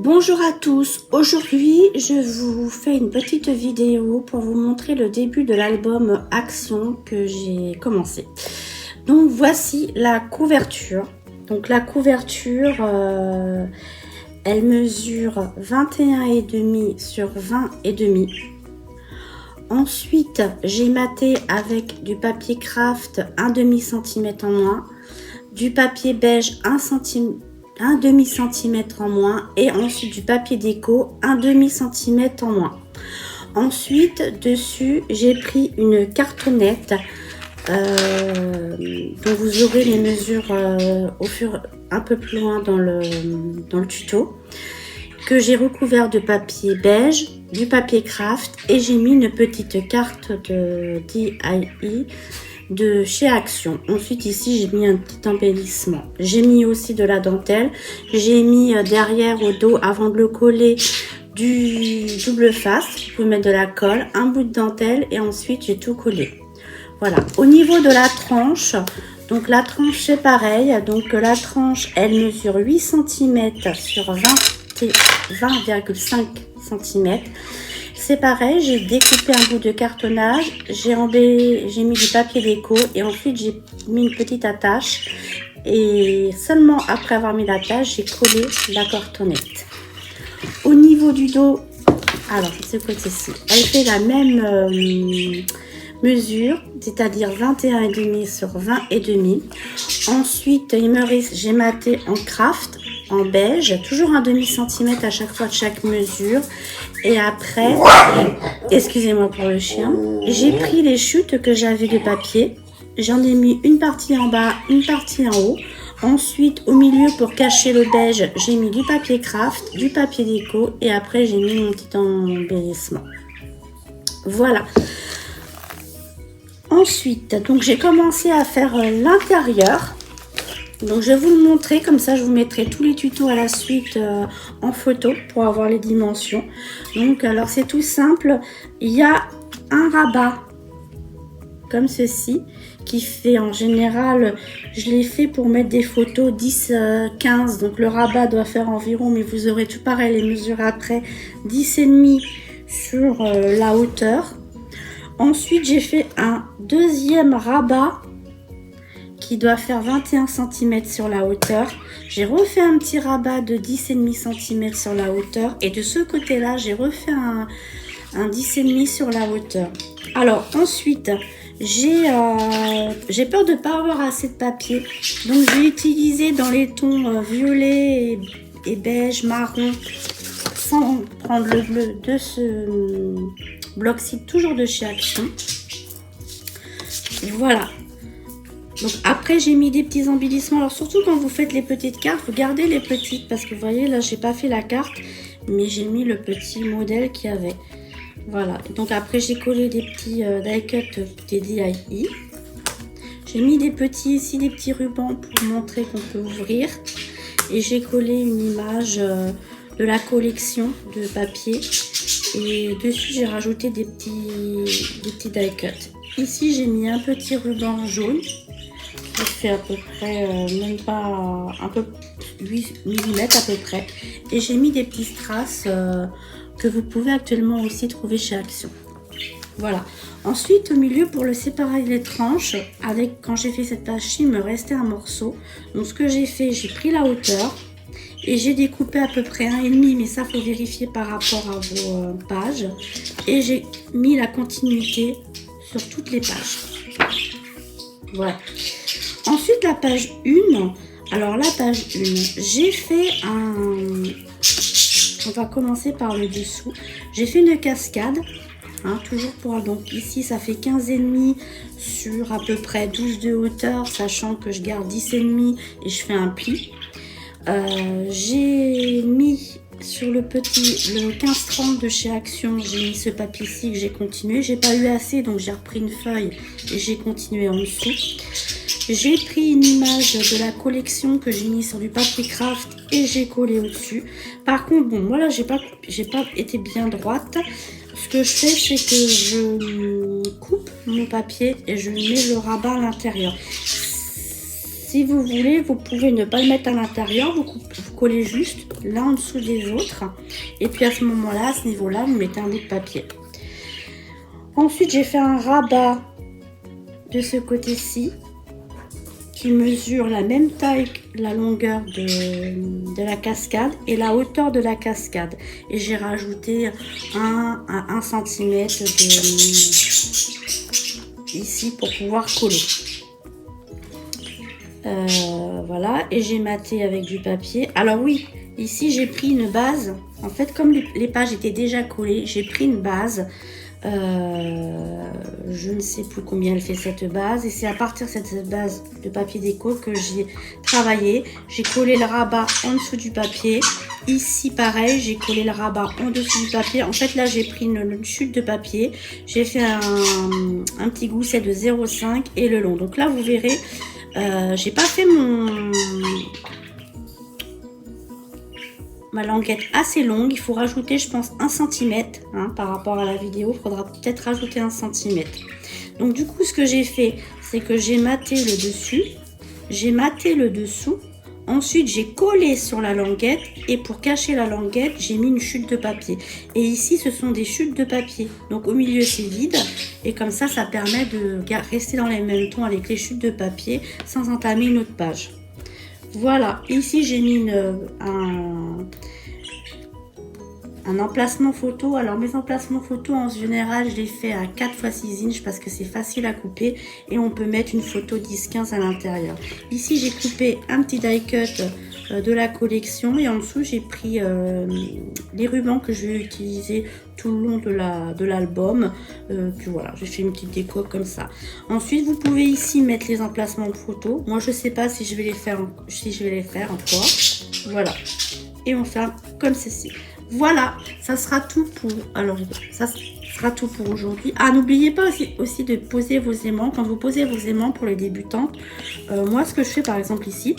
Bonjour à tous, aujourd'hui je vous fais une petite vidéo pour vous montrer le début de l'album Action que j'ai commencé. Donc voici la couverture. Donc la couverture, elle mesure 21,5 sur 20,5. Ensuite j'ai maté avec du papier craft 1,5 cm en moins, du papier beige 1,5 cm en moins et ensuite du papier déco 1,5 cm en moins. Ensuite dessus j'ai pris une cartonnette dont vous aurez les mesures un peu plus loin dans le tuto, que j'ai recouvert de papier beige, du papier craft et j'ai mis une petite carte de DIY de chez Action. Ensuite ici j'ai mis un petit embellissement, j'ai mis aussi de la dentelle, j'ai mis derrière au dos avant de le coller du double face, vous pouvez mettre de la colle, un bout de dentelle et ensuite j'ai tout collé. Voilà, au niveau de la tranche, donc la tranche c'est pareil, donc la tranche elle mesure 8 cm sur 20,5 cm. C'est pareil, j'ai découpé un bout de cartonnage, j'ai mis du papier déco et ensuite j'ai mis une petite attache. Et seulement après avoir mis l'attache, j'ai collé la cartonnette. Au niveau du dos, alors ce côté-ci, elle fait la même mesure, c'est-à-dire 21,5 sur 20,5. Ensuite, il me reste, j'ai maté en craft, en beige, toujours 1,5 cm à chaque fois de chaque mesure. Et après, excusez-moi pour le chien, j'ai pris les chutes que j'avais de papier. J'en ai mis une partie en bas, une partie en haut. Ensuite, au milieu, pour cacher le beige, j'ai mis du papier craft, du papier déco. Et après, j'ai mis mon petit embellissement. Voilà. Ensuite, donc j'ai commencé à faire l'intérieur. Donc je vais vous le montrer, comme ça je vous mettrai tous les tutos à la suite en photo pour avoir les dimensions. Donc alors c'est tout simple, il y a un rabat comme ceci qui fait en général, je l'ai fait pour mettre des photos 10-15, donc le rabat doit faire environ, mais vous aurez tout pareil les mesures après, 10,5 sur la hauteur. Ensuite j'ai fait un deuxième rabat qui doit faire 21 cm sur la hauteur. J'ai refait un petit rabat de 10,5 cm sur la hauteur. Et de ce côté-là, j'ai refait un 10,5 sur la hauteur. Alors ensuite, j'ai peur de ne pas avoir assez de papier. Donc j'ai utilisé dans les tons violet et beige, marron, sans prendre le bleu de ce bloc-ci, toujours de chez Action. Voilà. Donc après j'ai mis des petits embellissements, alors surtout quand vous faites les petites cartes, vous gardez les petites parce que vous voyez là j'ai pas fait la carte mais j'ai mis le petit modèle qu'il y avait. Voilà, donc après j'ai collé des petits die cut des DIY. J'ai mis des petits ici, des petits rubans pour montrer qu'on peut ouvrir et j'ai collé une image de la collection de papier et dessus j'ai rajouté des petits die cut. Ici j'ai mis un petit ruban jaune. Je fais à peu près, même pas, un peu 8 mm à peu près. Et j'ai mis des petits strass que vous pouvez actuellement aussi trouver chez Action. Voilà. Ensuite, au milieu, pour le séparer les tranches, quand j'ai fait cette page-ci, il me restait un morceau. Donc, ce que j'ai fait, j'ai pris la hauteur et j'ai découpé à peu près 1,5, mais ça, faut vérifier par rapport à vos pages. Et j'ai mis la continuité sur toutes les pages. Voilà. Ensuite, la page 1. Alors, la page 1, j'ai fait on va commencer par le dessous. J'ai fait une cascade. Toujours pour... Donc, ici, ça fait 15,5 sur à peu près 12 de hauteur, sachant que je garde 10,5 et je fais un pli. J'ai mis sur le 15-30 de chez Action, j'ai mis ce papier-ci que j'ai continué. J'ai pas eu assez, donc j'ai repris une feuille et j'ai continué en dessous. J'ai pris une image de la collection que j'ai mis sur du papier craft et j'ai collé au-dessus. Par contre, bon, moi là, j'ai pas été bien droite. Ce que je fais, c'est que je coupe mon papier et je mets le rabat à l'intérieur. Si vous voulez, vous pouvez ne pas le mettre à l'intérieur, vous collez juste l'un en dessous des autres. Et puis à ce moment-là, à ce niveau-là, vous mettez un bout de papier. Ensuite, j'ai fait un rabat de ce côté-ci qui mesure la même taille que la longueur de la cascade et la hauteur de la cascade. Et j'ai rajouté 1 à 1 cm ici pour pouvoir coller. Voilà, et j'ai maté avec du papier. Alors oui, ici j'ai pris une base. En fait, comme les pages étaient déjà collées, j'ai pris une base. Je ne sais plus combien elle fait cette base. Et c'est à partir de cette base de papier déco que j'ai travaillé. J'ai collé le rabat en dessous du papier. Ici, pareil, j'ai collé le rabat en dessous du papier. En fait, là, j'ai pris une chute de papier. J'ai fait un petit gousset de 0,5 et le long. Donc là, vous verrez... j'ai pas fait ma languette assez longue. Il faut rajouter, je pense, 1 cm par rapport à la vidéo. Il faudra peut-être rajouter 1 cm. Donc du coup, ce que j'ai fait, c'est que j'ai maté le dessus, j'ai maté le dessous. Ensuite, j'ai collé sur la languette et pour cacher la languette, j'ai mis une chute de papier. Et ici, ce sont des chutes de papier. Donc au milieu, c'est vide et comme ça, ça permet de rester dans les mêmes tons avec les chutes de papier sans entamer une autre page. Voilà, ici, j'ai mis un emplacement photo. Alors mes emplacements photos en général je les fais à 4 x 6 inches parce que c'est facile à couper et on peut mettre une photo 10-15 à l'intérieur. Ici j'ai coupé un petit die cut de la collection et en dessous j'ai pris les rubans que je vais utiliser tout le long de l'album. Puis voilà, j'ai fait une petite déco comme ça. Ensuite vous pouvez ici mettre les emplacements photos. Moi je sais pas si je vais les faire encore. Voilà, et on fait comme ceci. Voilà, ça sera tout pour aujourd'hui. Ah, n'oubliez pas aussi de poser vos aimants. Quand vous posez vos aimants pour les débutantes, moi ce que je fais par exemple ici,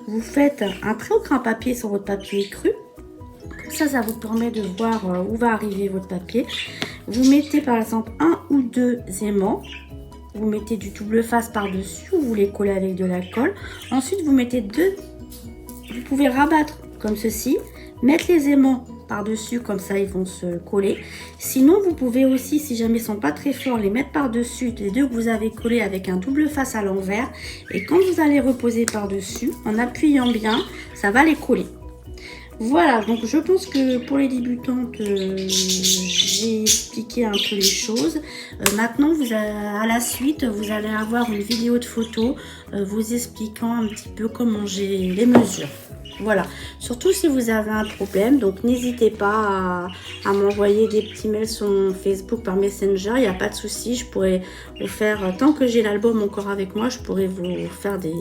vous faites un trait au crayon papier sur votre papier cru. Ça vous permet de voir où va arriver votre papier. Vous mettez par exemple 1 ou 2 aimants. Vous mettez du double face par-dessus, vous les collez avec de la colle. Ensuite, vous mettez vous pouvez rabattre comme ceci, mettre les aimants par-dessus, comme ça ils vont se coller. Sinon vous pouvez aussi, si jamais ils sont pas très forts, les mettre par-dessus les deux que vous avez collés avec un double face à l'envers, et quand vous allez reposer par-dessus en appuyant bien, ça va les coller. Voilà, donc je pense que pour les débutantes, j'ai expliqué un peu les choses. Maintenant, à la suite, vous allez avoir une vidéo de photo vous expliquant un petit peu comment j'ai les mesures. Voilà, surtout si vous avez un problème, donc n'hésitez pas à m'envoyer des petits mails sur Facebook par Messenger, il n'y a pas de souci, je pourrais vous faire, tant que j'ai l'album encore avec moi, je pourrais vous faire des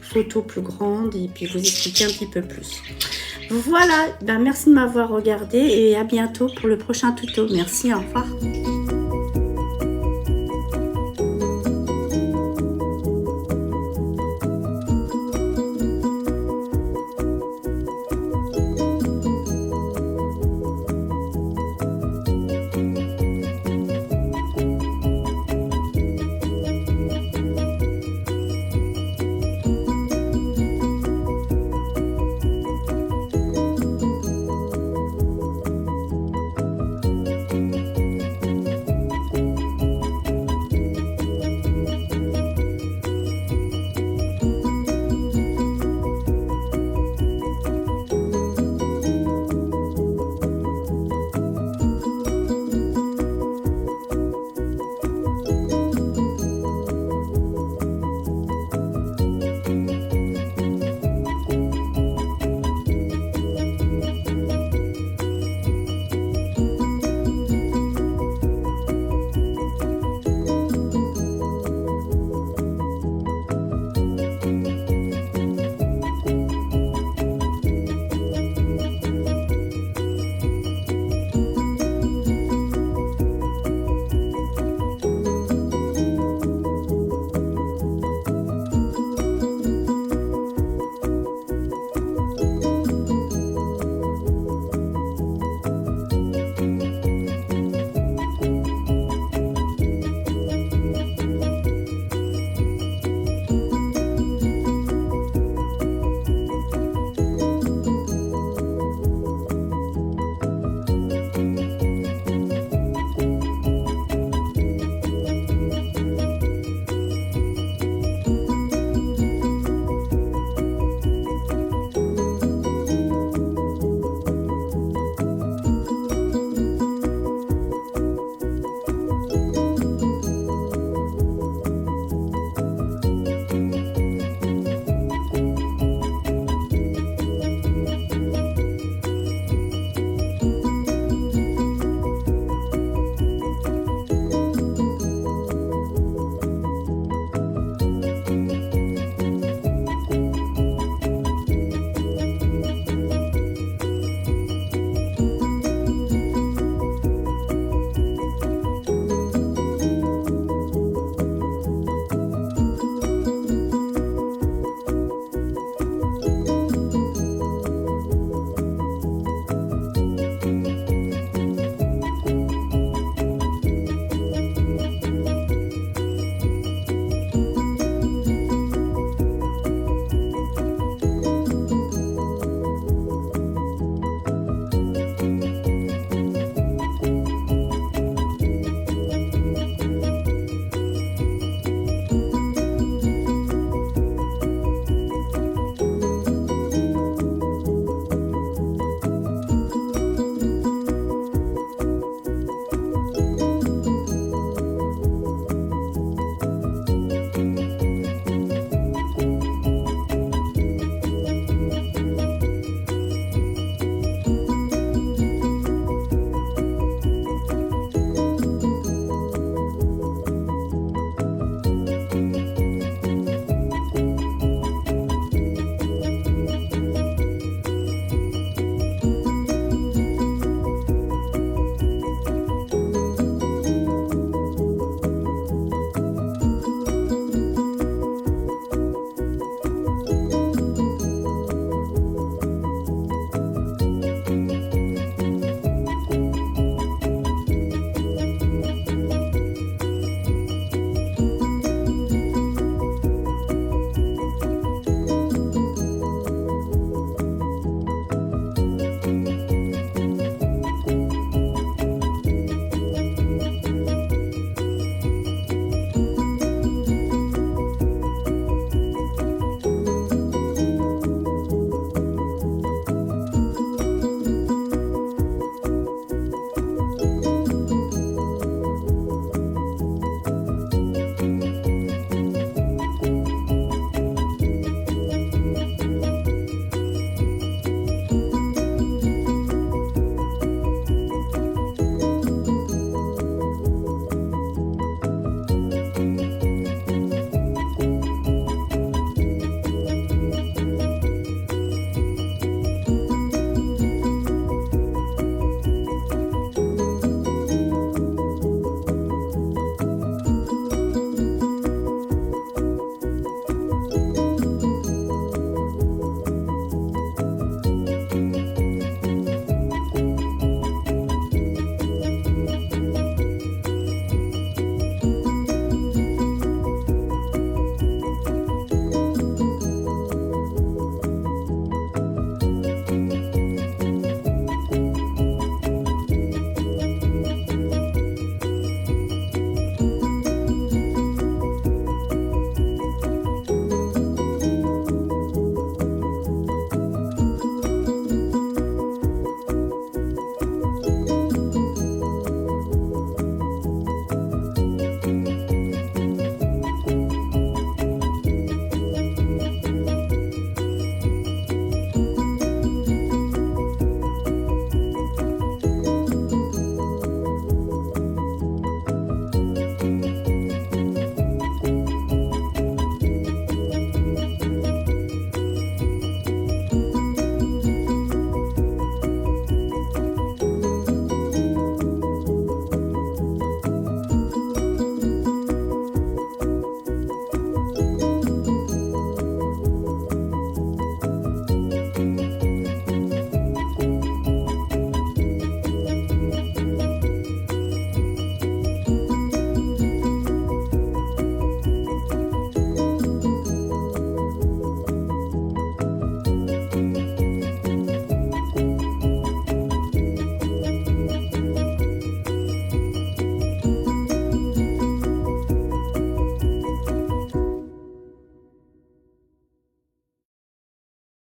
photos plus grandes et puis vous expliquer un petit peu plus. Voilà, merci de m'avoir regardé et à bientôt pour le prochain tuto. Merci, au revoir.